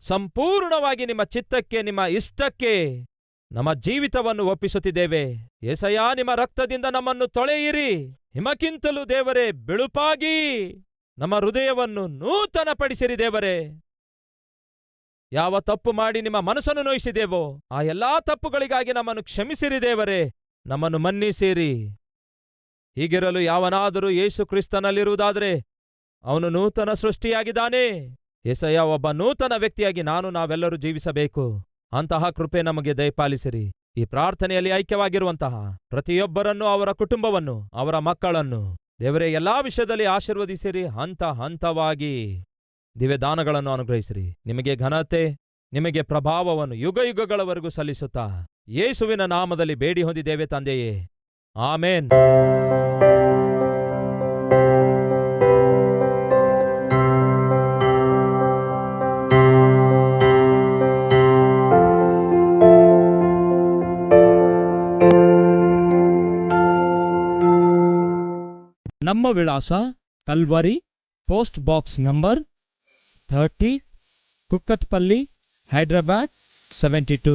ಸಂಪೂರ್ಣವಾಗಿ ನಿಮ್ಮ ಚಿತ್ತಕ್ಕೆ, ನಿಮ್ಮ ಇಷ್ಟಕ್ಕೆ ನಮ್ಮ ಜೀವಿತವನ್ನು ಒಪ್ಪಿಸುತ್ತಿದ್ದೇವೆ. ಏಸಯ್ಯ, ನಿಮ್ಮ ರಕ್ತದಿಂದ ನಮ್ಮನ್ನು ತೊಳೆಯಿರಿ. ಹಿಮಕ್ಕಿಂತಲೂ ದೇವರೇ ಬಿಳುಪಾಗಿ ನಮ್ಮ ಹೃದಯವನ್ನು ನೂತನಪಡಿಸಿರಿ ದೇವರೇ. ಯಾವ ತಪ್ಪು ಮಾಡಿ ನಿಮ್ಮ ಮನಸ್ಸನ್ನು ನೋಯಿಸಿದೇವೋ ಆ ಎಲ್ಲಾ ತಪ್ಪುಗಳಿಗಾಗಿ ನಮ್ಮನ್ನು ಕ್ಷಮಿಸಿರಿ ದೇವರೇ. ನಮ್ಮನ್ನು ಮನ್ನಿಸಿರಿ. ಹೀಗಿರಲು ಯಾವನಾದರೂ ಯೇಸು ಕ್ರಿಸ್ತನಲ್ಲಿರುವುದಾದರೆ ಅವನು ನೂತನ ಸೃಷ್ಟಿಯಾಗಿದ್ದಾನೆ. ಯೆಸಯ್ಯ ಒಬ್ಬ ನೂತನ ವ್ಯಕ್ತಿಯಾಗಿ ನಾವೆಲ್ಲರೂ ಜೀವಿಸಬೇಕು. ಅಂತಹ ಕೃಪೆ ನಮಗೆ ದಯಪಾಲಿಸಿರಿ. ಈ ಪ್ರಾರ್ಥನೆಯಲ್ಲಿ ಐಕ್ಯವಾಗಿರುವಂತಹ ಪ್ರತಿಯೊಬ್ಬರನ್ನೂ, ಅವರ ಕುಟುಂಬವನ್ನು, ಅವರ ಮಕ್ಕಳನ್ನು ದೇವರೇ ಎಲ್ಲಾ ವಿಷಯದಲ್ಲಿ ಆಶೀರ್ವದಿಸಿರಿ. ಹಂತ ಹಂತವಾಗಿ ದಿವ್ಯದಾನಗಳನ್ನು ಅನುಗ್ರಹಿಸಿರಿ. ನಿಮಗೆ ಘನತೆ, ನಿಮಗೆ ಪ್ರಭಾವವನ್ನು ಯುಗಯುಗಗಳವರೆಗೂ ಸಲ್ಲಿಸುತ್ತಾ ಯೇಸುವಿನ ನಾಮದಲ್ಲಿ ಬೇಡಿ ಹೊಂದಿದ್ದೇವೆ ತಂದೆಯೇ, ಆಮೇನ್. ನಮ್ಮ ವಿಳಾಸ Calvary, post box number 30, Kukatpally, Hyderabad 72.